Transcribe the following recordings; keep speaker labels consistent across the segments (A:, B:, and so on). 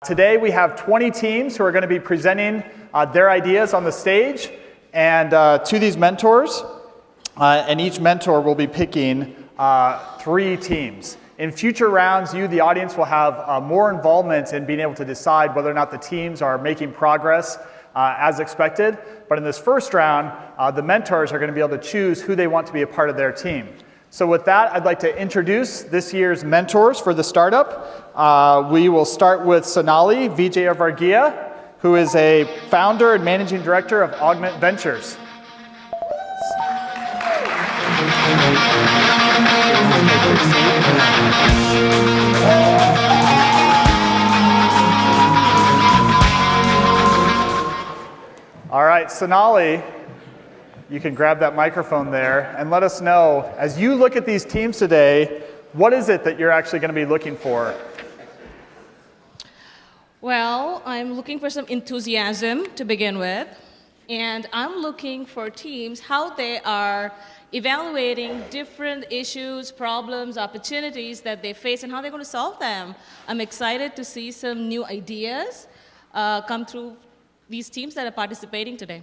A: Today we have 20 teams who are going to be presenting their ideas on the stage and to these mentors, and each mentor will be picking 3 teams. In future rounds, you, the audience, will have more involvement in being able to decide whether or not the teams are making progress as expected. But in this first round, the mentors are going to be able to choose who they want to be a part of their team. So with that, I'd like to introduce this year's mentors for the startup. We will start with Sonali Vijayvargiya, who is a founder and managing director of Augment Ventures. All right, Sonali, you can grab that microphone there and let us know, as you look at these teams today, what is it that you're actually going to be looking for?
B: Well, I'm looking for some enthusiasm to begin with, and I'm looking for teams, how they are evaluating different issues, problems, opportunities that they face and how they're going to solve them. I'm excited to see some new ideas come through these teams that are participating today.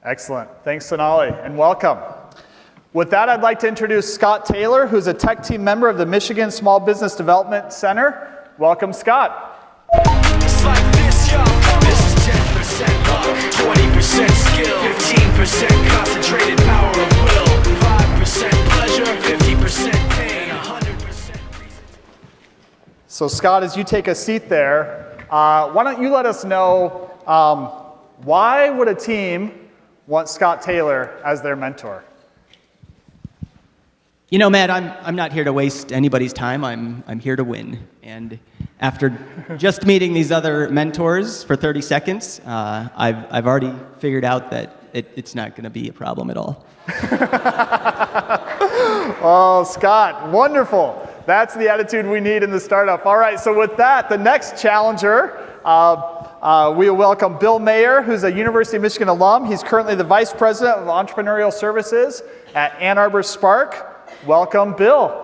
A: Excellent. Thanks, Sonali, and welcome. With that, I'd like to introduce Scott Taylor, who's a tech team member of the Michigan Small Business Development Center. Welcome, Scott.
C: It's like this, yo. This is 10% luck, 20% skill, 15% concentrated power of will, 5% pleasure, 50% pain, 100% reason.
A: So Scott, as you take a seat there, why don't you let us know why would a team want Scott Taylor as their mentor?
D: You know, Matt, I'm not here to waste anybody's time. I'm here to win. And after just meeting these other mentors for 30 seconds, I've already figured out that it's not going to be a problem at all.
A: Oh, Scott, wonderful. That's the attitude we need in the startup. All right, so with that, the next challenger, we welcome Bill Mayer, who's a University of Michigan alum. He's currently the Vice President of Entrepreneurial Services at Ann Arbor Spark. Welcome, Bill.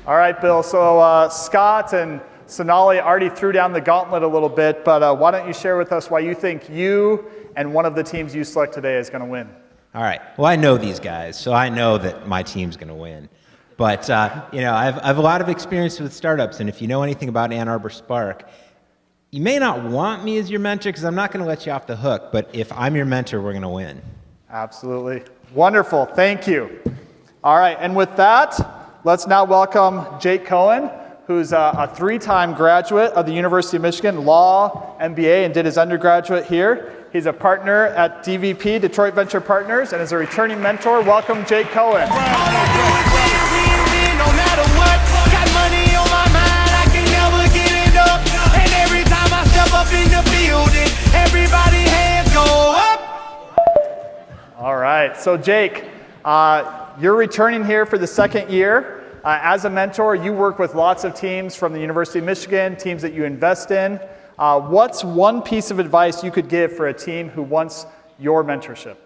A: All right, Bill, so Scott and Sonali already threw down the gauntlet a little bit, but why don't you share with us why you think you and one of the teams you select today is going to win?
E: All right. Well, I know these guys, so I know that my team's going to win. But, you know, I have a lot of experience with startups, and if you know anything about Ann Arbor Spark, you may not want me as your mentor because I'm not going to let you off the hook, but if I'm your mentor, we're going to win.
A: Absolutely. Wonderful. Thank you. All right, and with that, let's now welcome Jake Cohen, who's a 3-time graduate of the University of Michigan, law, MBA, and did his undergraduate here. He's a partner at DVP, Detroit Venture Partners, and is a returning mentor. Welcome, Jake Cohen. All right, so Jake, you're returning here for the second year. As a mentor, you work with lots of teams from the University of Michigan, teams that you invest in. What's one piece of advice you could give for a team who wants your mentorship?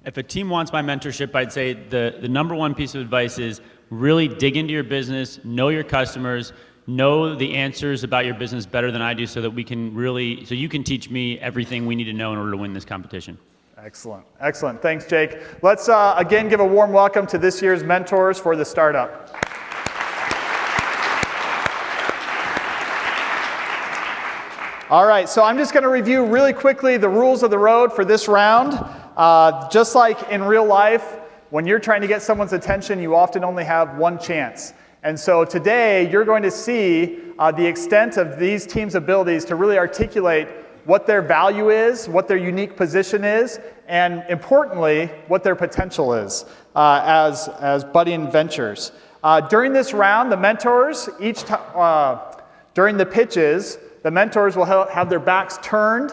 F: If a team wants my mentorship, I'd say the number one piece of advice is really dig into your business, know your customers, know the answers about your business better than I do so that so you can teach me everything we need to know in order to win this competition.
A: Excellent. Excellent. Thanks, Jake. Let's again give a warm welcome to this year's mentors for the startup. All right, so I'm just going to review really quickly the rules of the road for this round. Just like in real life, when you're trying to get someone's attention, you often only have one chance. And so today, you're going to see the extent of these teams' abilities to really articulate what their value is, what their unique position is, and importantly, what their potential is as budding ventures. During this round, the mentors, during the pitches, the mentors will have their backs turned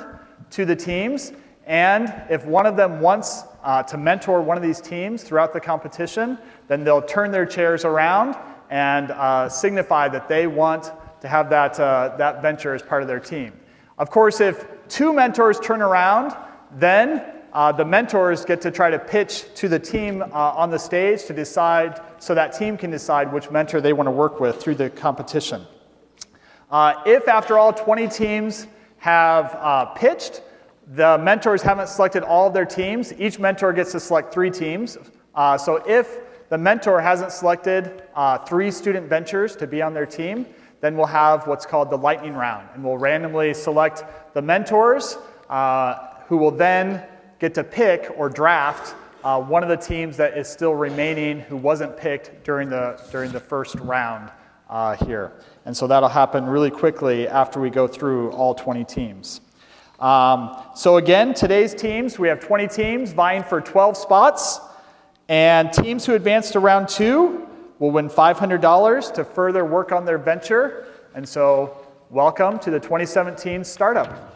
A: to the teams, and if one of them wants to mentor one of these teams throughout the competition, then they'll turn their chairs around and signify that they want to have that venture as part of their team. Of course, if 2 mentors turn around, then the mentors get to try to pitch to the team on the stage to decide, so that team can decide which mentor they want to work with through the competition. If after all 20 teams have pitched, the mentors haven't selected all of their teams, each mentor gets to select 3 teams. So if the mentor hasn't selected 3 student ventures to be on their team, then we'll have what's called the lightning round. And we'll randomly select the mentors who will then get to pick or draft one of the teams that is still remaining who wasn't picked during the first round here. And so that'll happen really quickly after we go through all 20 teams. So again, today's teams, we have 20 teams vying for 12 spots. And teams who advance to round 2 will win $500 to further work on their venture. And so welcome to the 2017 startup.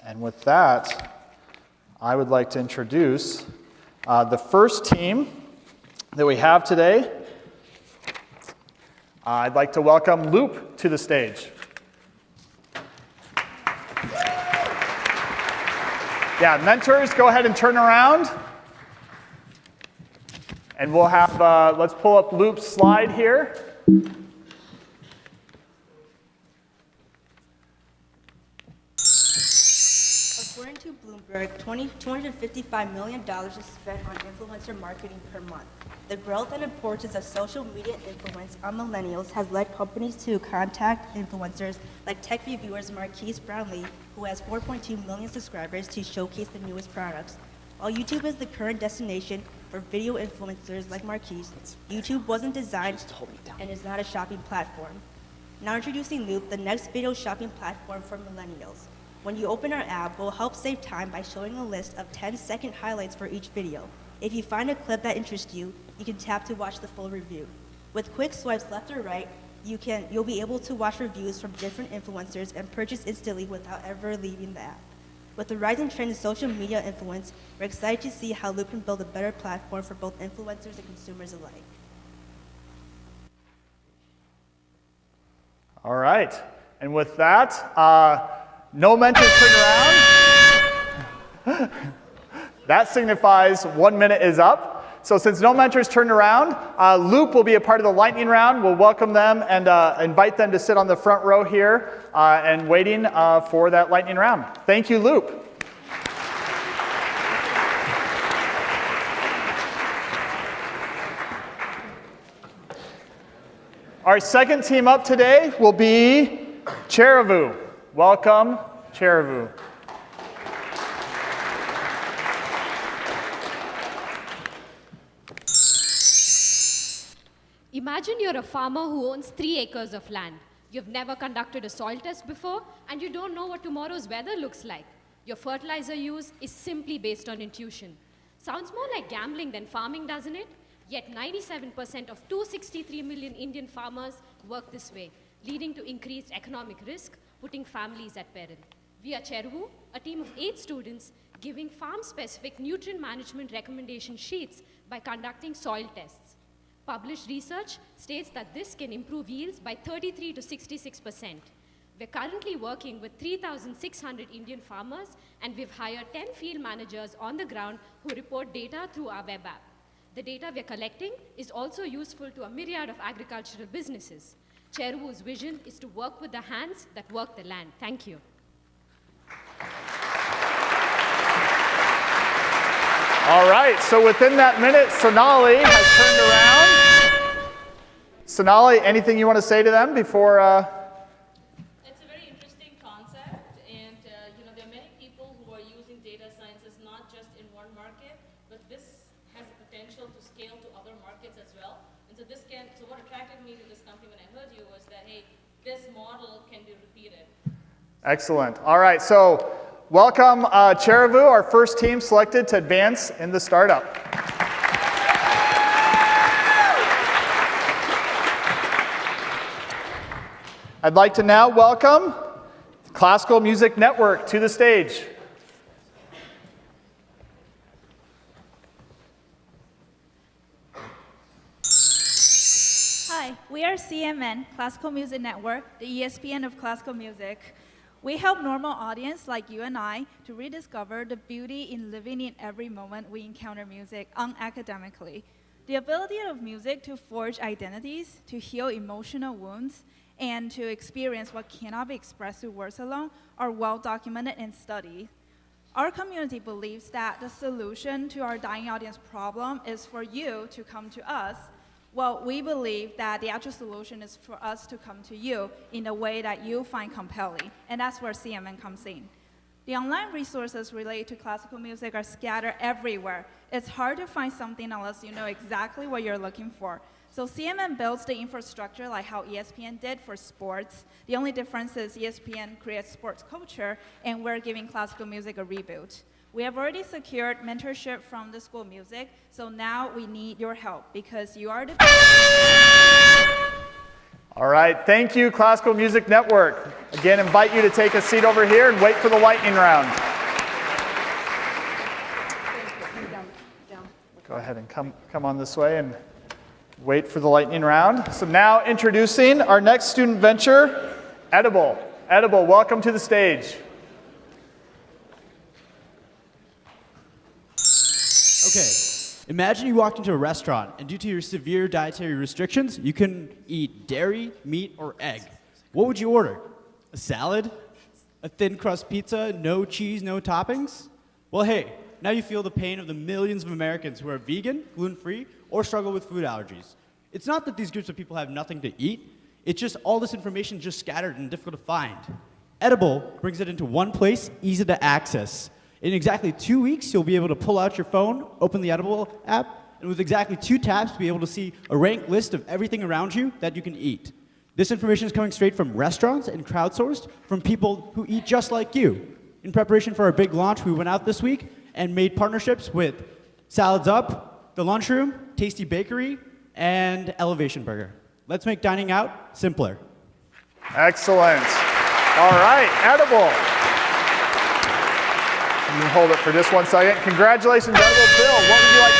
A: And with that, I would like to introduce the first team that we have today. I'd like to welcome Loop to the stage. Yeah, mentors, go ahead and turn around. And we'll have, let's pull up Loop's slide here.
G: According to Bloomberg, $255 million is spent on influencer marketing per month. The growth and importance of social media influence on millennials has led companies to contact influencers like tech reviewers Marquise Brownlee, who has 4.2 million subscribers, to showcase the newest products. While YouTube is the current destination for video influencers like Marquise, YouTube wasn't designed and is not a shopping platform. Now introducing Loop, the next video shopping platform for millennials. When you open our app, we'll help save time by showing a list of 10-second highlights for each video. If you find a clip that interests you, you can tap to watch the full review. With quick swipes left or right, you'll be able to watch reviews from different influencers and purchase instantly without ever leaving the app. With the rising trend in social media influence, we're excited to see how Loop can build a better platform for both influencers and consumers alike.
A: All right, and with that, no mentors turn around. That signifies 1 minute is up. So since no mentors turned around, Loop will be a part of the lightning round. We'll welcome them and invite them to sit on the front row here and waiting for that lightning round. Thank you, Loop. Our second team up today will be Cherivu. Welcome, Cherivu.
H: Imagine you're a farmer who owns 3 acres of land. You've never conducted a soil test before, and you don't know what tomorrow's weather looks like. Your fertilizer use is simply based on intuition. Sounds more like gambling than farming, doesn't it? Yet 97% of 263 million Indian farmers work this way, leading to increased economic risk, putting families at peril. We are Cherivu, a team of 8 students, giving farm-specific nutrient management recommendation sheets by conducting soil tests. Published research states that this can improve yields by 33 to 66%. We're currently working with 3,600 Indian farmers, and we've hired 10 field managers on the ground who report data through our web app. The data we're collecting is also useful to a myriad of agricultural businesses. Cherivu's vision is to work with the hands that work the land. Thank you.
A: All right, so within that minute, Sonali has turned around. Sonali, anything you want to say to them before?
B: It's a very interesting concept, and there are many people who are using data sciences not just in one market, but this has the potential to scale to other markets as well. And so so what attracted me to this company when I heard you was that, hey, this model can be repeated.
A: Excellent. All right, so welcome Cherivu, our first team selected to advance in the startup. I'd like to now welcome Classical Music Network to the stage.
I: Hi, we are CMN, Classical Music Network, the ESPN of classical music. We help normal audience like you and I to rediscover the beauty in living in every moment we encounter music unacademically. The ability of music to forge identities, to heal emotional wounds, and to experience what cannot be expressed through words alone are well documented and studied. Our community believes that the solution to our dying audience problem is for you to come to us. Well, we believe that the actual solution is for us to come to you in a way that you find compelling, and that's where CMN comes in. The online resources related to classical music are scattered everywhere. It's hard to find something unless you know exactly what you're looking for. So CMN builds the infrastructure like how ESPN did for sports. The only difference is ESPN creates sports culture, and we're giving classical music a reboot. We have already secured mentorship from the School of Music, so now we need your help because you are the...
A: All right, thank you, Classical Music Network. Again, invite you to take a seat over here and wait for the lightning round. Go ahead and come on this way and wait for the lightning round. So now introducing our next student venture, Edible. Edible, welcome to the stage.
J: Okay, imagine you walked into a restaurant and due to your severe dietary restrictions, you couldn't eat dairy, meat, or egg. What would you order? A salad? A thin crust pizza, no cheese, no toppings? Well, hey, now you feel the pain of the millions of Americans who are vegan, gluten-free, or struggle with food allergies. It's not that these groups of people have nothing to eat, it's just all this information just scattered and difficult to find. Edible brings it into one place, easy to access. In exactly 2 weeks, you'll be able to pull out your phone, open the Edible app, and with exactly 2 taps, be able to see a ranked list of everything around you that you can eat. This information is coming straight from restaurants and crowdsourced from people who eat just like you. In preparation for our big launch, we went out this week and made partnerships with Salads Up, The Lunchroom, Tasty Bakery, and Elevation Burger. Let's make dining out simpler.
A: Excellent. All right, Edible. You can hold it for just 1 second. Congratulations, Edible. Bill, what would you like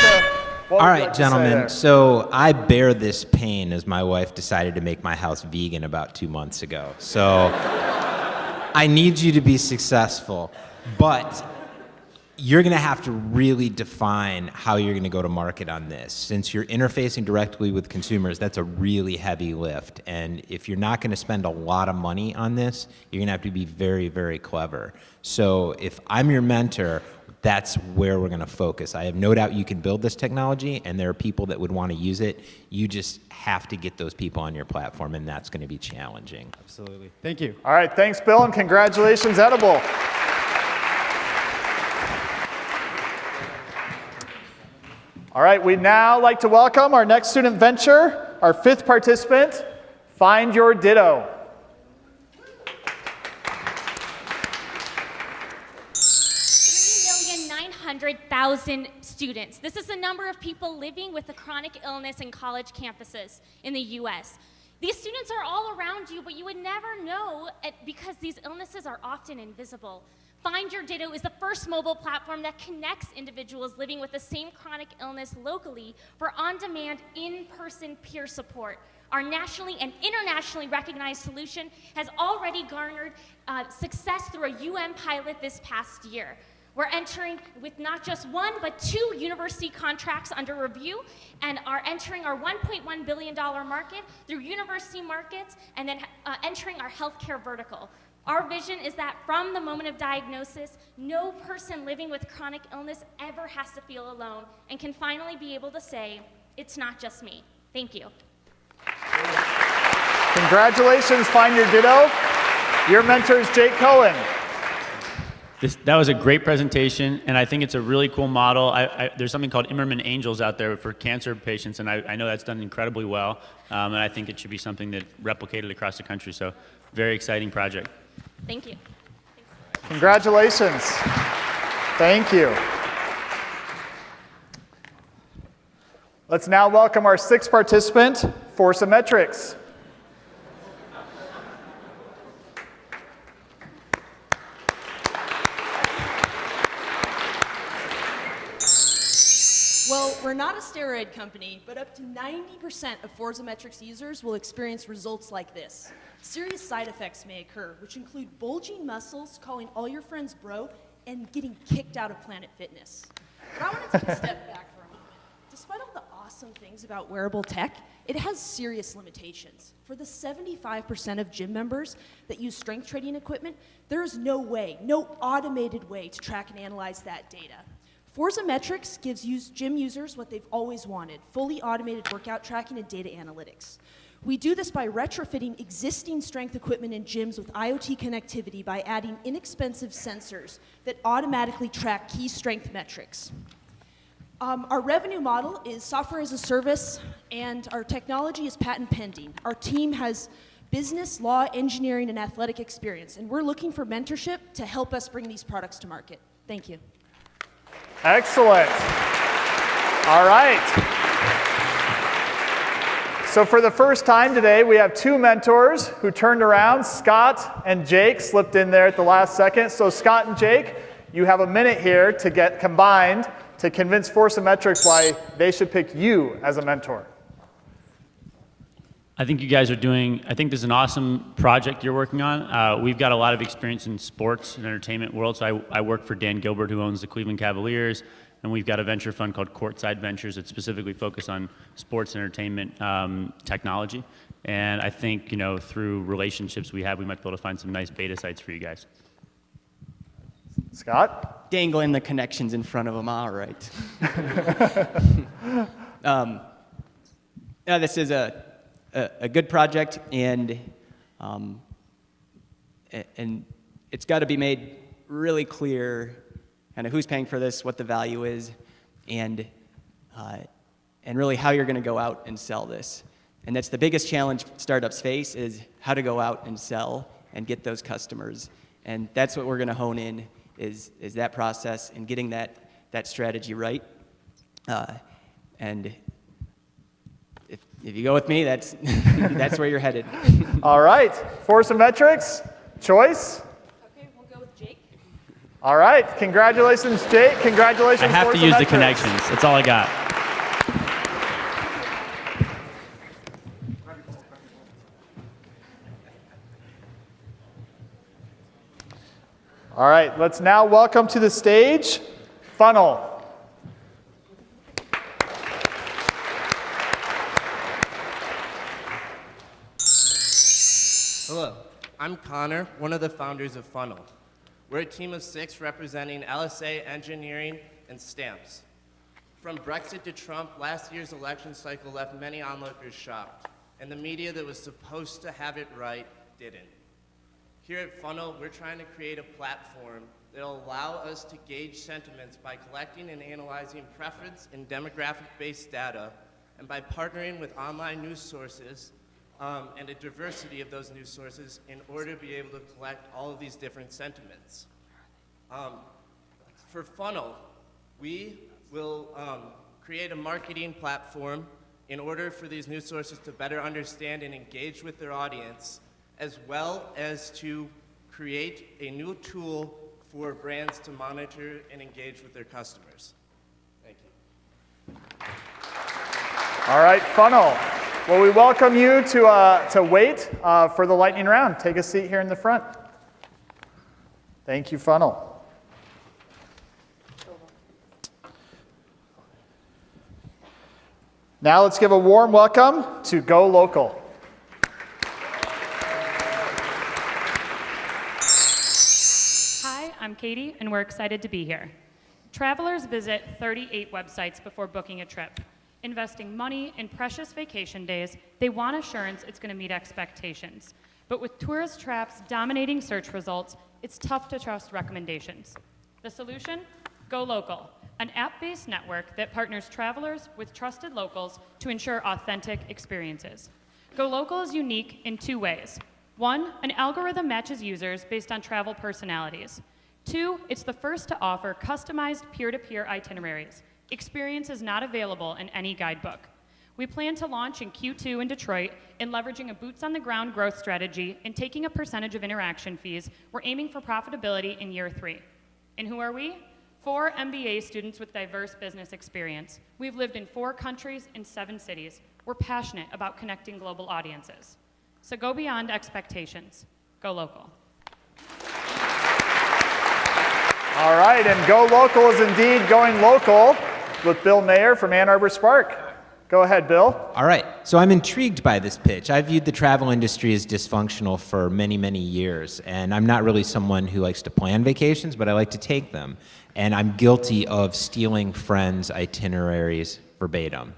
A: to
E: All right, gentlemen. So I bear this pain as my wife decided to make my house vegan about 2 months ago. So I need you to be successful, but you're going to have to really define how you're going to go to market on this. Since you're interfacing directly with consumers, that's a really heavy lift. And if you're not going to spend a lot of money on this, you're going to have to be very, very clever. So if I'm your mentor, that's where we're going to focus. I have no doubt you can build this technology, and there are people that would want to use it. You just have to get those people on your platform, and that's going to be challenging.
J: Absolutely. Thank you.
A: All right, thanks, Bill, and congratulations, Edible. All right, we'd now like to welcome our next student venture, our 5th participant, Find Your Ditto.
K: 3,900,000 students. This is the number of people living with a chronic illness in college campuses in the US. These students are all around you, but you would never know because these illnesses are often invisible. Find Your Ditto is the first mobile platform that connects individuals living with the same chronic illness locally for on-demand, in-person peer support. Our nationally and internationally recognized solution has already garnered success through a UN pilot this past year. We're entering with not just 1, but 2 university contracts under review and are entering our $1.1 billion market through university markets and then entering our healthcare vertical. Our vision is that from the moment of diagnosis, no person living with chronic illness ever has to feel alone and can finally be able to say, it's not just me. Thank you.
A: Congratulations, Find Your Ditto. Your mentor is Jake Cohen.
F: That was a great presentation, and I think it's a really cool model. There's something called Immerman Angels out there for cancer patients, and I know that's done incredibly well, and I think it should be something that replicated across the country, so very exciting project.
K: Thank you.
A: Congratulations. Thank you. Let's now welcome our 6th participant, Forsametrics.
L: Well, We're not a steroid company, but up to 90% of Forzametrics users will experience results like this. Serious side effects may occur, which include bulging muscles, calling all your friends bro, and getting kicked out of Planet Fitness. But I want to take a step back for a moment. Despite all the awesome things about wearable tech, it has serious limitations. For the 75% of gym members that use strength training equipment, there is no way, no automated way to track and analyze that data. Forzametrics gives gym users what they've always wanted, fully automated workout tracking and data analytics. We do this by retrofitting existing strength equipment in gyms with IoT connectivity by adding inexpensive sensors that automatically track key strength metrics. Our revenue model is software as a service, and our technology is patent pending. Our team has business, law, engineering, and athletic experience, and we're looking for mentorship to help us bring these products to market. Thank you.
A: Excellent. All right. So for the first time today, we have two mentors who turned around. Scott and Jake slipped in there at the last second. So Scott and Jake, you have a minute here to get combined to convince Forzametrics why they should pick you as a mentor.
F: I think you guys are I think this is an awesome project you're working on. We've got a lot of experience in sports and entertainment world. So I work for Dan Gilbert, who owns the Cleveland Cavaliers, and we've got a venture fund called Courtside Ventures that specifically focus on sports and entertainment technology. And I think, through relationships we have, we might be able to find some nice beta sites for you guys.
A: Scott?
D: Dangling the connections in front of them, all right. This is a good project, and it's got to be made really clear kind of who's paying for this, what the value is, and really how you're going to go out and sell this. And that's the biggest challenge startups face, is how to go out and sell and get those customers. And that's what we're going to hone in, is that process and getting that strategy right. And if you go with me, that's that's where you're headed.
A: All right, Forzametrics, choice?
L: Okay, we'll go with Jake.
A: All right, congratulations, Jake. Congratulations,
F: I have to use the connections. That's all I got.
A: All right, let's now welcome to the stage Funnel.
M: Hello, I'm Connor, one of the founders of Funnel. We're a team of 6 representing LSA, engineering, and stamps. From Brexit to Trump, last year's election cycle left many onlookers shocked, and the media that was supposed to have it right didn't. Here at Funnel, we're trying to create a platform that will allow us to gauge sentiments by collecting and analyzing preference and demographic-based data, and by partnering with online news sources and a diversity of those news sources in order to be able to collect all of these different sentiments. For Funnel, we will create a marketing platform in order for these news sources to better understand and engage with their audience, as well as to create a new tool for brands to monitor and engage with their customers. Thank you.
A: All right, Funnel. Well, we welcome you to wait for the lightning round. Take a seat here in the front. Thank you, Funnel. Now let's give a warm welcome to Go Local.
N: Hi, I'm Katie, and we're excited to be here. Travelers visit 38 websites before booking a trip. Investing money in precious vacation days, they want assurance it's going to meet expectations. But with tourist traps dominating search results, it's tough to trust recommendations. The solution? Go Local, an app-based network that partners travelers with trusted locals to ensure authentic experiences. Go Local is unique in 2 ways. 1, an algorithm matches users based on travel personalities. 2, it's the first to offer customized peer-to-peer itineraries. Experience is not available in any guidebook. We plan to launch in Q2 in Detroit, and leveraging a boots-on-the-ground growth strategy and taking a percentage of interaction fees, we're aiming for profitability in year 3. And who are we? 4 MBA students with diverse business experience. We've lived in 4 countries in 7 cities. We're passionate about connecting global audiences. So go beyond expectations. Go local.
A: All right, and Go Local is indeed going local with Bill Mayer from Ann Arbor Spark. Go ahead, Bill.
E: All right, so I'm intrigued by this pitch. I've viewed the travel industry as dysfunctional for many, many years, and I'm not really someone who likes to plan vacations, but I like to take them. And I'm guilty of stealing friends' itineraries verbatim.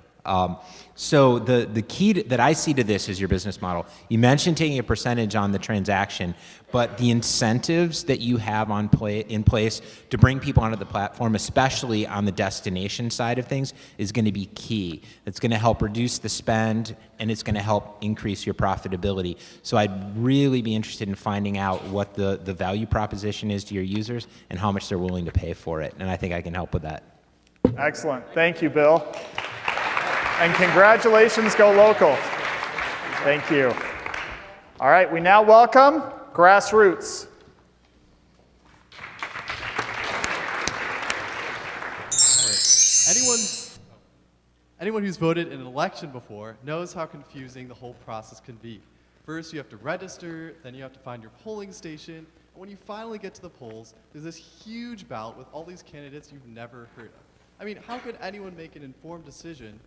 E: So the key that I see to this is your business model. You mentioned taking a percentage on the transaction, but the incentives that you have in place to bring people onto the platform, especially on the destination side of things, is going to be key. It's going to help reduce the spend, and it's going to help increase your profitability. So I'd really be interested in finding out what the value proposition is to your users and how much they're willing to pay for it. And I think I can help with that.
A: Excellent. Thank you, Bill. And congratulations, Go Local. Thank you. All right, we now welcome Grassroots.
O: Anyone who's voted in an election before knows how confusing the whole process can be. First, you have to register, then you have to find your polling station, and when you finally get to the polls, there's this huge ballot with all these candidates you've never heard of. I mean, how could anyone make an informed decision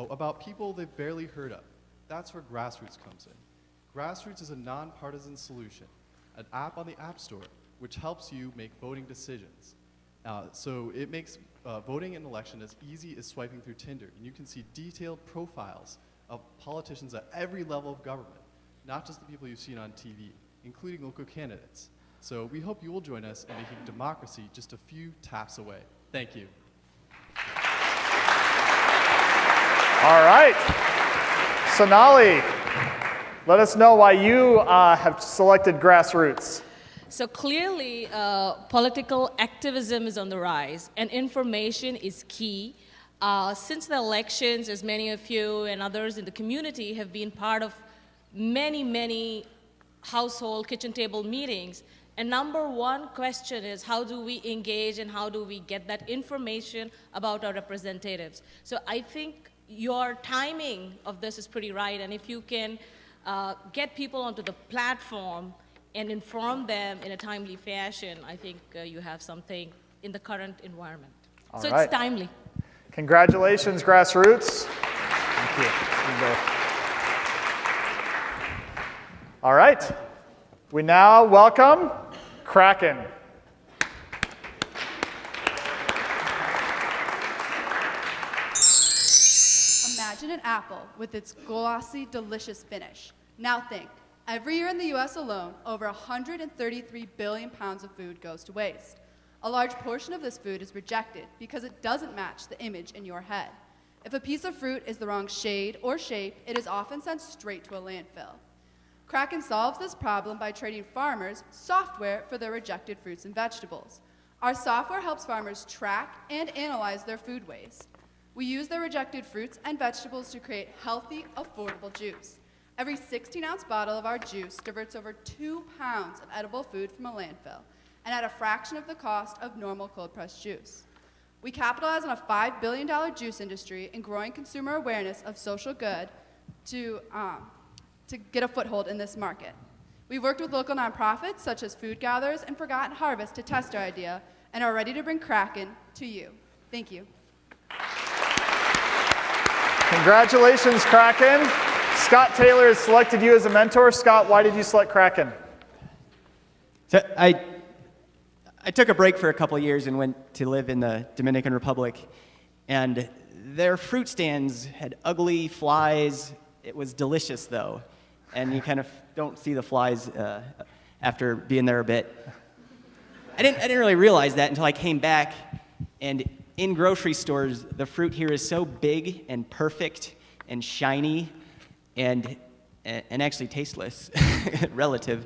O: about people they've barely heard of? That's where Grassroots comes in. Grassroots is a nonpartisan solution, an app on the App Store, which helps you make voting decisions. So it makes voting in an election as easy as swiping through Tinder. And you can see detailed profiles of politicians at every level of government, not just the people you've seen on TV, including local candidates. So we hope you will join us in making democracy just a few taps away. Thank you.
A: All right. Sonali, let us know why you have selected Grassroots.
B: So clearly, political activism is on the rise, and information is key. Since the elections, as many of you and others in the community have been part of many household kitchen table meetings, and number one question is, how do we engage and how do we get that information about our representatives? So I think your timing of this is pretty right, and if you can get people onto the platform and inform them in a timely fashion, I think you have something in the current environment. So
A: right.
B: It's timely.
A: Congratulations, Grassroots. Thank you. All right. We now welcome Kraken.
P: Imagine an apple with its glossy, delicious finish. Now think, every year in the US alone, over 133 billion pounds of food goes to waste. A large portion of this food is rejected because it doesn't match the image in your head. If a piece of fruit is the wrong shade or shape, it is often sent straight to a landfill. Kraken solves this problem by trading farmers software for their rejected fruits and vegetables. Our software helps farmers track and analyze their food waste. We use their rejected fruits and vegetables to create healthy, affordable juice. Every 16-ounce bottle of our juice diverts over 2 pounds of edible food from a landfill, and at a fraction of the cost of normal cold-pressed juice. We capitalize on a $5 billion juice industry and growing consumer awareness of social good to get a foothold in this market. We've worked with local nonprofits such as Food Gatherers and Forgotten Harvest to test our idea and are ready to bring Kraken to you. Thank you.
A: Congratulations, Kraken. Scott Taylor has selected you as a mentor. Scott, why did you select Kraken?
D: So I took a break for a couple of years and went to live in the Dominican Republic, and their fruit stands had ugly flies. It was delicious, though, and you kind of don't see the flies after being there a bit. I didn't really realize that until I came back, and in grocery stores, the fruit here is so big and perfect and shiny and actually tasteless, relative.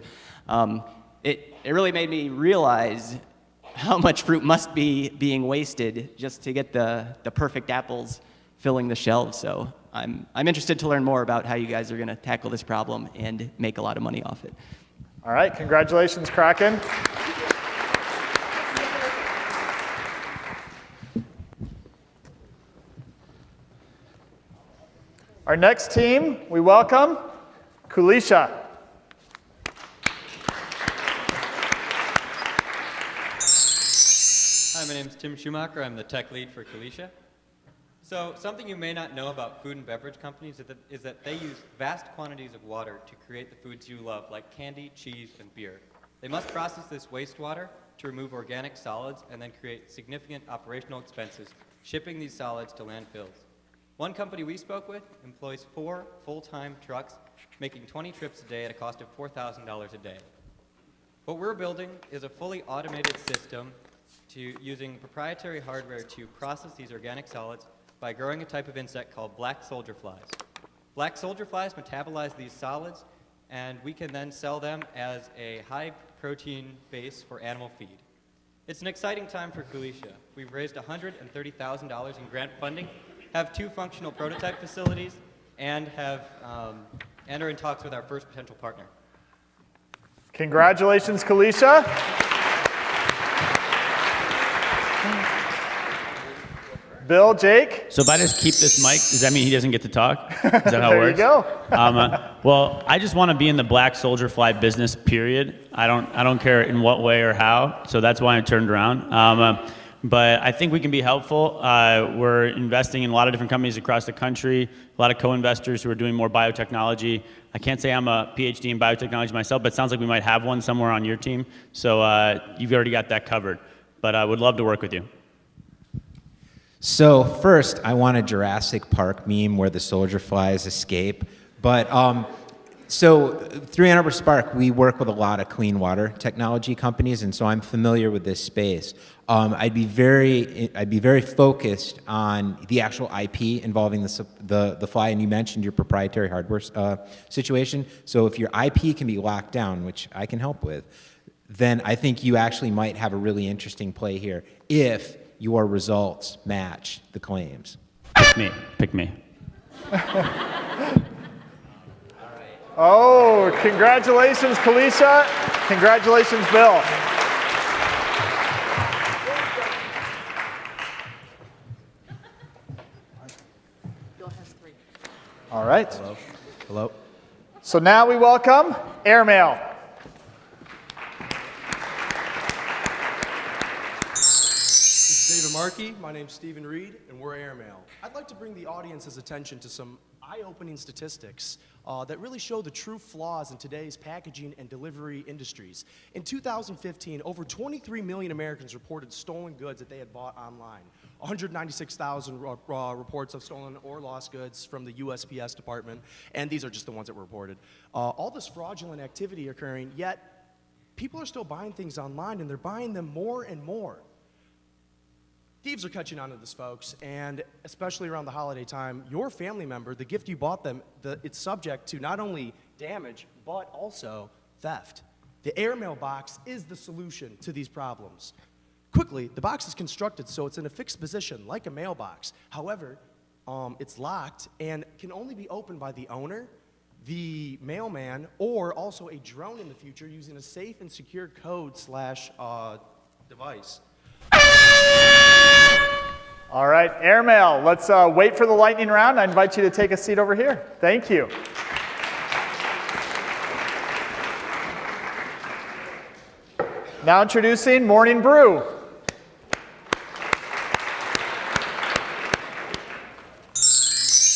D: It really made me realize how much fruit must be being wasted just to get the perfect apples filling the shelves. So I'm interested to learn more about how you guys are going to tackle this problem and make a lot of money off it.
A: All right, congratulations, Kraken. Our next team, we welcome Kulisha.
Q: Hi, my name is Tim Schumacher. I'm the tech lead for Kulisha. So something you may not know about food and beverage companies is that they use vast quantities of water to create the foods you love, like candy, cheese, and beer. They must process this wastewater to remove organic solids and then create significant operational expenses shipping these solids to landfills. One company we spoke with employs 4 full-time trucks, making 20 trips a day at a cost of $4,000 a day. What we're building is a fully automated system using proprietary hardware to process these organic solids by growing a type of insect called black soldier flies. Black soldier flies metabolize these solids, and we can then sell them as a high-protein base for animal feed. It's an exciting time for Kulisha. We've raised $130,000 in grant funding, have 2 functional prototype facilities, and are in talks with our first potential partner.
A: Congratulations, Kulisha. Bill, Jake?
F: So if I just keep this mic, does that mean he doesn't get to talk? Is that how it
A: There
F: works?
A: you go.
F: Well, I just want to be in the black soldier fly business, period. I don't care in what way or how, so that's why I turned around. But I think we can be helpful. We're investing in a lot of different companies across the country, a lot of co-investors who are doing more biotechnology. I can't say I'm a PhD in biotechnology myself, but it sounds like we might have one somewhere on your team. So you've already got that covered. But I would love to work with you.
E: So first, I want a Jurassic Park meme where the soldier flies escape. But so through Ann Arbor Spark, we work with a lot of clean water technology companies, and so I'm familiar with this space. I'd be very focused on the actual IP involving the fly, and you mentioned your proprietary hardware situation. So if your IP can be locked down, which I can help with, then I think you actually might have a really interesting play here if your results match the claims.
F: Pick me.
A: Oh, congratulations, Kulisha. Congratulations, Bill. All right.
J: Hello. Hello.
A: So now we welcome Airmail.
R: David Markey, my name's Stephen Reed, and we're Airmail. I'd like to bring the audience's attention to some eye-opening statistics that really show the true flaws in today's packaging and delivery industries. In 2015, over 23 million Americans reported stolen goods that they had bought online. 196,000 reports of stolen or lost goods from the USPS department, and these are just the ones that were reported. All this fraudulent activity occurring, yet people are still buying things online, and they're buying them more and more. Thieves are catching on to this, folks, and especially around the holiday time, your family member, the gift you bought them, it's subject to not only damage, but also theft. The Airmail box is the solution to these problems. Quickly, the box is constructed so it's in a fixed position, like a mailbox. However, it's locked and can only be opened by the owner, the mailman, or also a drone in the future using a safe and secure code / device.
A: All right, Airmail, let's wait for the lightning round. I invite you to take a seat over here. Thank you. Now introducing Morning Brew.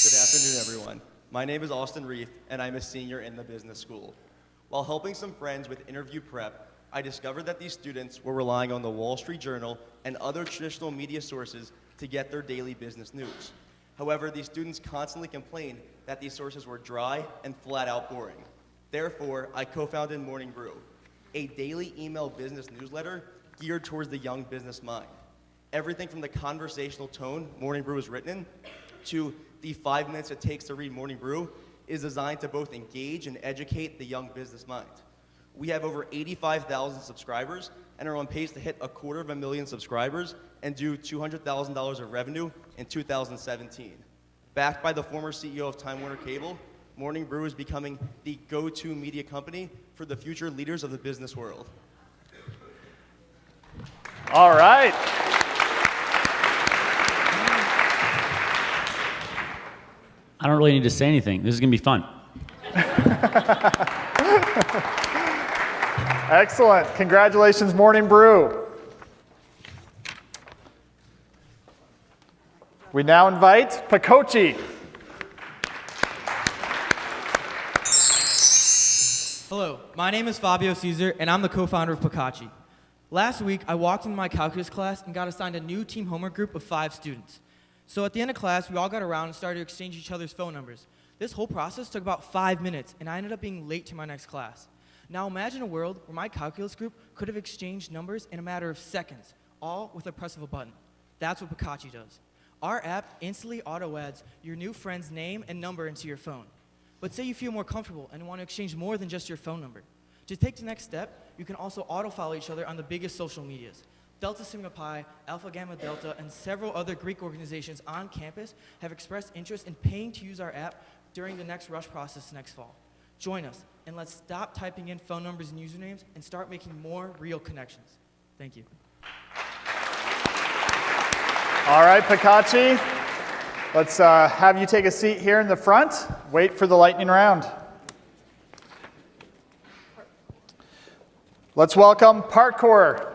S: Good afternoon, everyone. My name is Austin Reith, and I'm a senior in the business school. While helping some friends with interview prep, I discovered that these students were relying on the Wall Street Journal and other traditional media sources to get their daily business news. However, these students constantly complained that these sources were dry and flat out boring. Therefore, I co-founded Morning Brew, a daily email business newsletter geared towards the young business mind. Everything from the conversational tone Morning Brew is written in to the 5 minutes it takes to read Morning Brew is designed to both engage and educate the young business mind. We have over 85,000 subscribers and are on pace to hit 250,000 subscribers and do $200,000 of revenue in 2017. Backed by the former CEO of Time Warner Cable, Morning Brew is becoming the go-to media company for the future leaders of the business world.
A: All right.
F: I don't really need to say anything. This is going to be fun.
A: Excellent. Congratulations, Morning Brew. We now invite Pacochi.
T: Hello, my name is Fabio Caesar, and I'm the co-founder of Pikachi. Last week, I walked into my calculus class and got assigned a new team homework group of 5 students. So at the end of class, we all got around and started to exchange each other's phone numbers. This whole process took about 5 minutes, and I ended up being late to my next class. Now imagine a world where my calculus group could have exchanged numbers in a matter of seconds, all with a press of a button. That's what Pikachi does. Our app instantly auto-adds your new friend's name and number into your phone. But say you feel more comfortable and want to exchange more than just your phone number. To take the next step, you can also auto-follow each other on the biggest social medias. Delta Sigma Pi, Alpha Gamma Delta, and several other Greek organizations on campus have expressed interest in paying to use our app during the next rush process next fall. Join us, and let's stop typing in phone numbers and usernames and start making more real connections. Thank you.
A: All right, Pikachi. Let's have you take a seat here in the front. Wait for the lightning round. Let's welcome Parkour.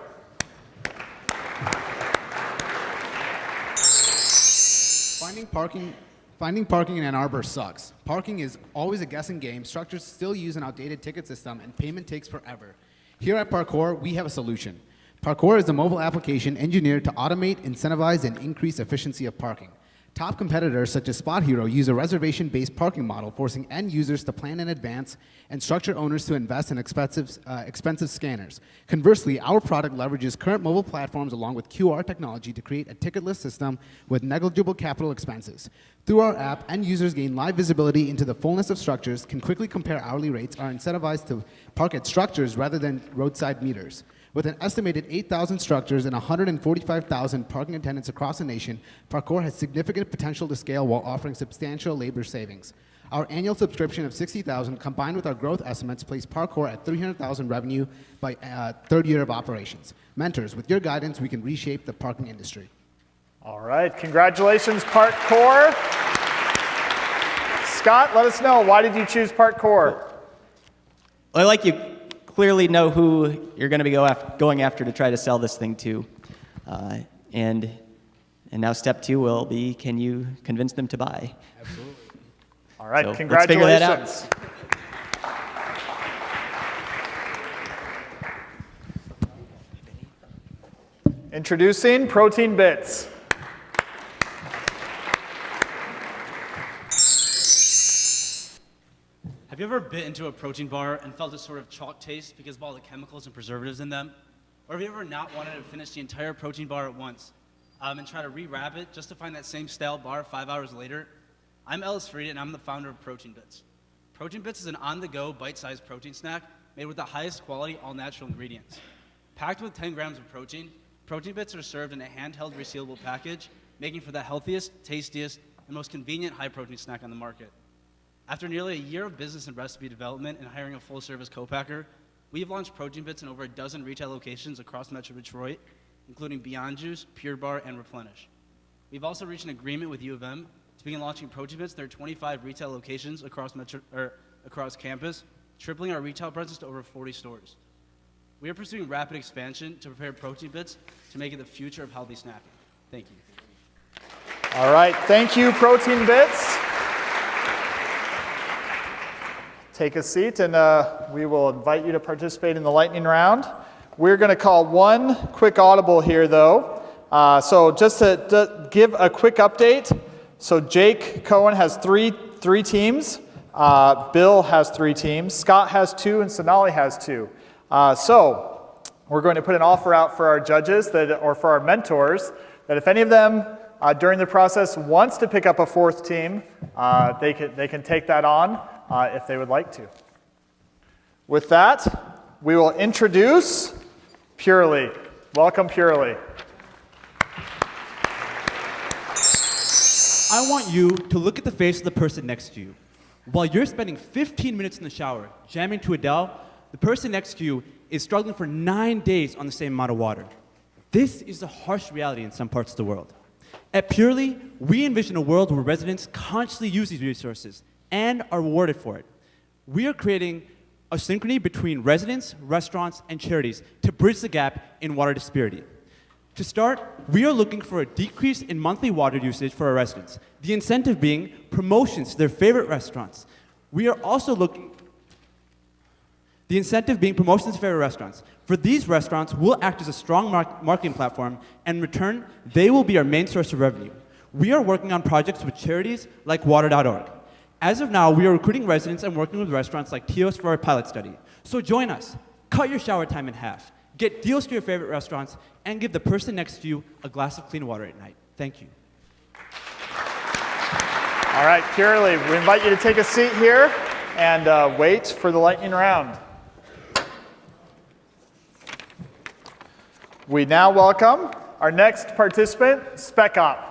U: Finding parking in Ann Arbor sucks. Parking is always a guessing game. Structures still use an outdated ticket system, and payment takes forever. Here at Parkour, we have a solution. Parkour is a mobile application engineered to automate, incentivize, and increase efficiency of parking. Top competitors such as Spot Hero use a reservation-based parking model, forcing end users to plan in advance and structure owners to invest in expensive scanners. Conversely, our product leverages current mobile platforms along with QR technology to create a ticketless system with negligible capital expenses. Through our app, end users gain live visibility into the fullness of structures, can quickly compare hourly rates, are incentivized to park at structures rather than roadside meters. With an estimated 8,000 structures and 145,000 parking attendants across the nation, Parkour has significant potential to scale while offering substantial labor savings. Our annual subscription of $60,000 combined with our growth estimates place Parkour at $300,000 revenue by third year of operations. Mentors, with your guidance, we can reshape the parking industry.
A: All right, congratulations, Parkour. Scott, let us know, why did you choose Parkour?
D: Well, like you clearly know who you're going to be going after to try to sell this thing to. And now step 2 will be, can you convince them to buy?
U: Absolutely.
A: All right,
D: so
A: congratulations.
D: Let's figure that out.
A: Introducing Protein Bits.
V: Have you ever bit into a protein bar and felt a sort of chalk taste because of all the chemicals and preservatives in them? Or have you ever not wanted to finish the entire protein bar at once and try to rewrap it just to find that same stale bar 5 hours later? I'm Ellis Fried, and I'm the founder of Protein Bits. Protein Bits is an on-the-go, bite-sized protein snack made with the highest quality, all-natural ingredients. Packed with 10 grams of protein, Protein Bits are served in a handheld, resealable package, making for the healthiest, tastiest, and most convenient high-protein snack on the market. After nearly a year of business and recipe development and hiring a full-service co-packer, we've launched Protein Bits in over a dozen retail locations across Metro Detroit, including Beyond Juice, Pure Bar, and Replenish. We've also reached an agreement with U of M to begin launching Protein Bits in their 25 retail locations across campus, tripling our retail presence to over 40 stores. We are pursuing rapid expansion to prepare Protein Bits to make it the future of healthy snacking. Thank you.
A: All right, thank you, Protein Bits. Take a seat, and we will invite you to participate in the lightning round. We're going to call one quick audible here, though. So just to give a quick update, so Jake Cohen has three teams. Bill has 3 teams. Scott has 2, and Sonali has 2. So we're going to put an offer out for our judges or for our mentors that if any of them during the process wants to pick up a 4th team, they can take that on if they would like to. With that, we will introduce Purely. Welcome, Purely.
J: I want you to look at the face of the person next to you. While you're spending 15 minutes in the shower jamming to Adele, the person next to you is struggling for 9 days on the same amount of water. This is the harsh reality in some parts of the world. At Purely, we envision a world where residents consciously use these resources and are rewarded for it. We are creating a synchrony between residents, restaurants, and charities to bridge the gap in water disparity. To start, we are looking for a decrease in monthly water usage for our residents, the incentive being promotions to their favorite restaurants. We are also looking The incentive being promotions to favorite restaurants. For these restaurants, we'll act as a strong marketing platform, and in return, they will be our main source of revenue. We are working on projects with charities like water.org. As of now, we are recruiting residents and working with restaurants like Tios for our pilot study. So join us. Cut your shower time in half. Get deals to your favorite restaurants, and give the person next to you a glass of clean water at night. Thank you.
A: All right, Purely, we invite you to take a seat here and wait for the lightning round. We now welcome our next participant, Spec Op.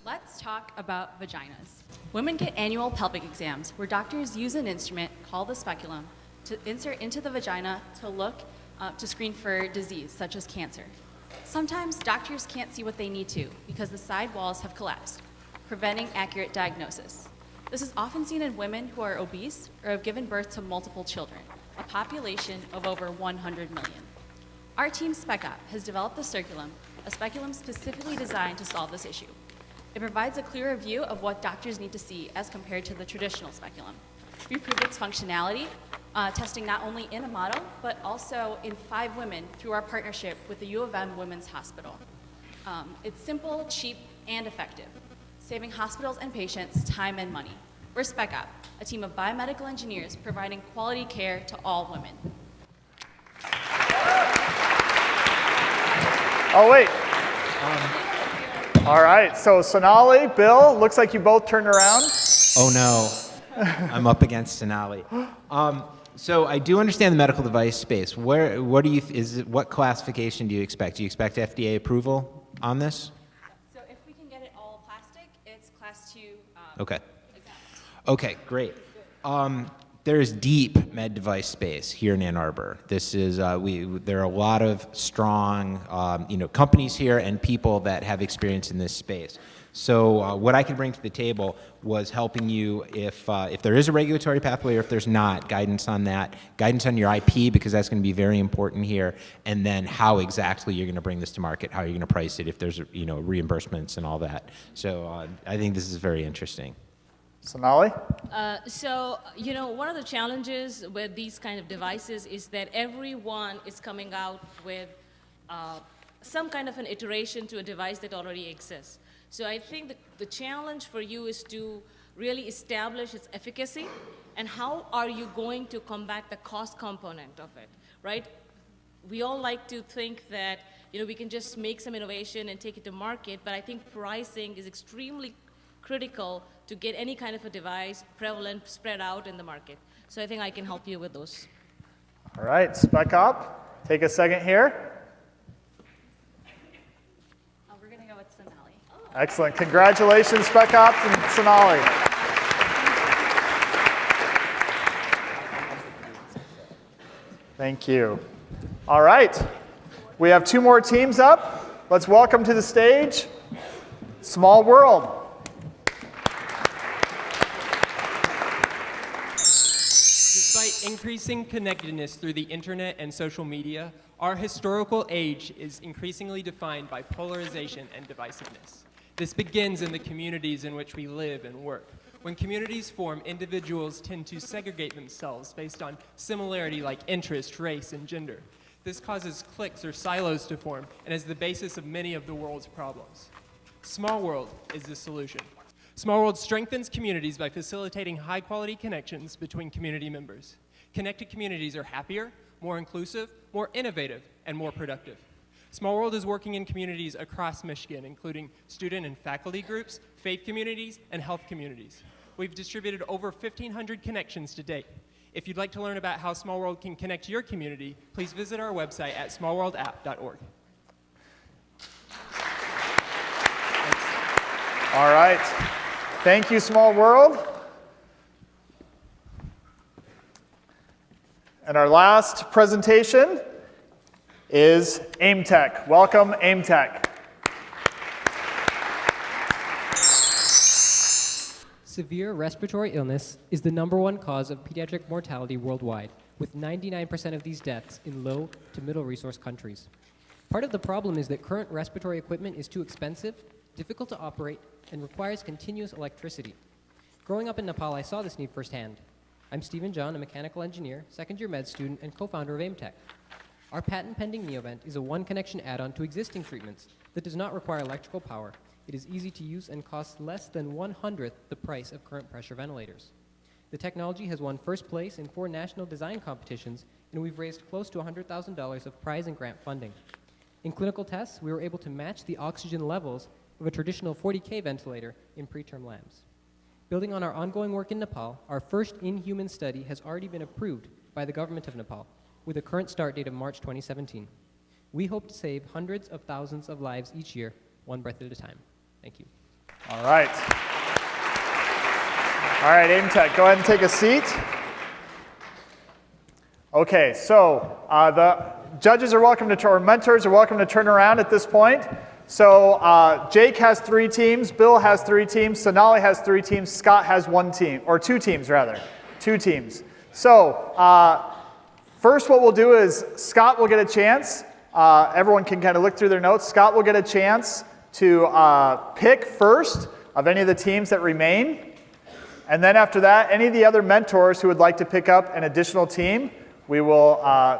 C: Let's talk about vaginas. Women get annual pelvic exams where doctors use an instrument called the speculum to insert into the vagina to look to screen for disease such as cancer. Sometimes doctors can't see what they need to because the side walls have collapsed, preventing accurate diagnosis. This is often seen in women who are obese or have given birth to multiple children, a population of over 100 million. Our team Spec Op has developed the Circulum, a speculum specifically designed to solve this issue. It provides a clearer view of what doctors need to see as compared to the traditional speculum. We proved its functionality, testing not only in a model, but also in 5 women through our partnership with the U of M Women's Hospital. It's simple, cheap, and effective, saving hospitals and patients time and money. We're Spec Op, a team of biomedical engineers providing quality care to all women.
A: Oh, wait. All right, so Sonali, Bill, looks like you both turned around.
E: Oh no, I'm up against Sonali. So I do understand the medical device space. What classification do you expect? Do you expect FDA approval on this?
C: So if we can get it all plastic, it's class 2.
E: Okay. Okay, great. There is deep med device space here in Ann Arbor. This is there are a lot of strong companies here and people that have experience in this space. So what I can bring to the table was helping you if there is a regulatory pathway or if there's not, guidance on that, guidance on your IP because that's going to be very important here, and then how exactly you're going to bring this to market, how you're going to price it, if there's reimbursements and all that. So I think this is very interesting.
A: Sonali?
B: One of the challenges with these kind of devices is that everyone is coming out with some kind of an iteration to a device that already exists. So I think the challenge for you is to really establish its efficacy and how are you going to combat the cost component of it, right? We all like to think that we can just make some innovation and take it to market, but I think pricing is extremely critical to get any kind of a device prevalent, spread out in the market. So I think I can help you with those.
A: All right, Spec Op, take a second here.
C: We're going to go with Sonali.
A: Excellent. Congratulations, Spec Ops and Sonali. Thank you. All right. We have 2 more teams up. Let's welcome to the stage Small World.
G: Despite increasing connectedness through the internet and social media, our historical age is increasingly defined by polarization and divisiveness. This begins in the communities in which we live and work. When communities form, individuals tend to segregate themselves based on similarity like interest, race, and gender. This causes cliques or silos to form and is the basis of many of the world's problems. Small World is the solution. Small World strengthens communities by facilitating high-quality connections between community members. Connected communities are happier, more inclusive, more innovative, and more productive. Small World is working in communities across Michigan, including student and faculty groups, faith communities, and health communities. We've distributed over 1,500 connections to date. If you'd like to learn about how Small World can connect your community, please visit our website at smallworldapp.org.
A: All right. Thank you, Small World. And our last presentation is AIMTech. Welcome, AIMTech.
H: Severe respiratory illness is the #1 cause of pediatric mortality worldwide, with 99% of these deaths in low to middle resource countries. Part of the problem is that current respiratory equipment is too expensive, difficult to operate, and requires continuous electricity. Growing up in Nepal, I saw this need firsthand. I'm Stephen John, a mechanical engineer, second-year med student, and co-founder of AIMTech. Our patent-pending Neovent is a one-connection add-on to existing treatments that does not require electrical power. It is easy to use and costs less than 1/100th the price of current pressure ventilators. The technology has won first place in 4 national design competitions, and we've raised close to $100,000 of prize and grant funding. In clinical tests, we were able to match the oxygen levels of a traditional 40K ventilator in preterm labs. Building on our ongoing work in Nepal, our first in-human study has already been approved by the government of Nepal, with a current start date of March 2017. We hope to save hundreds of thousands of lives each year, one breath at a time. Thank you.
A: All right. All right, AIMTech, go ahead and take a seat. Okay, so the judges are welcome to, or mentors are welcome to turn around at this point. So Jake has 3 teams, Bill has 3 teams, Sonali has 3 teams, Scott has 1 team, or 2 teams rather, 2 teams. So first what we'll do is Scott will get a chance, everyone can kind of look through their notes, Scott will get a chance to pick first of any of the teams that remain. And then after that, any of the other mentors who would like to pick up an additional team, we will,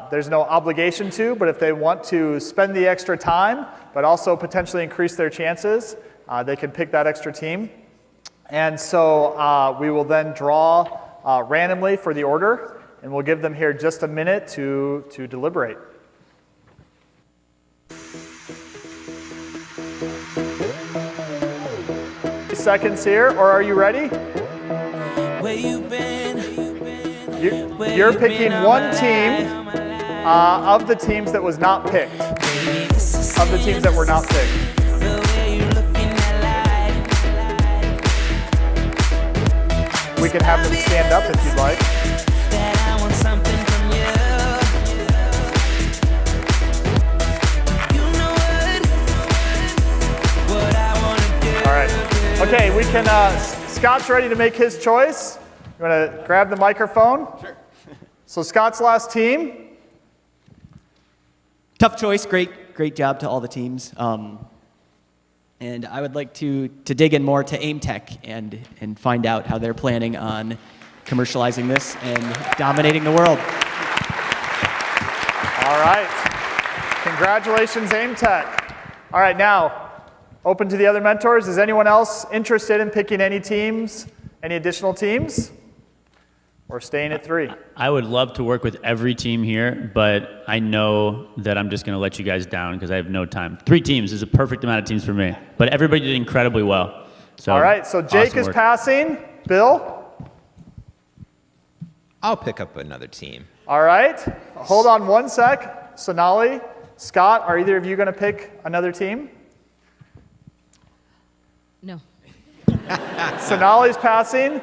A: there's no obligation to, but if they want to spend the extra time, but also potentially increase their chances, they can pick that extra team. And so we will then draw randomly for the order, and we'll give them here just a minute to deliberate. Seconds here, or are you ready?
I: Where you been?
A: You're picking one team of the teams that was not picked. Of the teams that were not picked. We can have them stand up if you'd like. All right. Okay, we can, Scott's ready to make his choice. You want to grab the microphone?
D: Sure.
A: So Scott's last team.
D: Tough choice. Great job to all the teams. And I would like to dig in more to AIMTech and find out how they're planning on commercializing this and dominating the world.
A: All right. Congratulations, AIMTech. All right, now, open to the other mentors. Is anyone else interested in picking any teams, any additional teams? Or staying at 3?
F: I would love to work with every team here, but I know that I'm just going to let you guys down because I have no time. 3 teams is a perfect amount of teams for me, but everybody did incredibly well. So,
A: all right, so Jake
F: awesome
A: is
F: work.
A: passing. Bill?
E: I'll pick up another team.
A: All right, hold on one sec. Sonali, Scott, are either of you going to pick another team?
B: No.
A: Sonali's passing.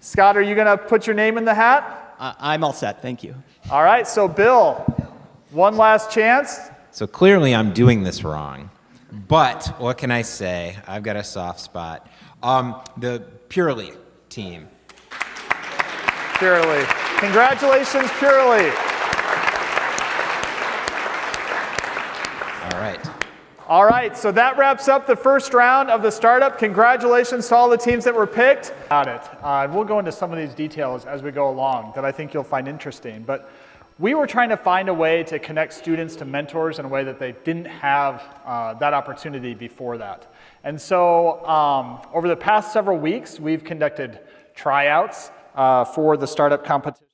A: Scott, are you going to put your name in the hat?
D: I'm all set, thank you.
A: All right, so Bill, one last chance.
E: So clearly I'm doing this wrong, but what can I say? I've got a soft spot. The Purely team.
A: Purely. Congratulations, Purely.
E: All right.
A: All right, so that wraps up the first round of the startup. Congratulations to all the teams that were picked. We'll go into some of these details as we go along that I think you'll find interesting. But we were trying to find a way to connect students to mentors in a way that they didn't have that opportunity before that. And so over the past several weeks, we've conducted tryouts for the startup competition.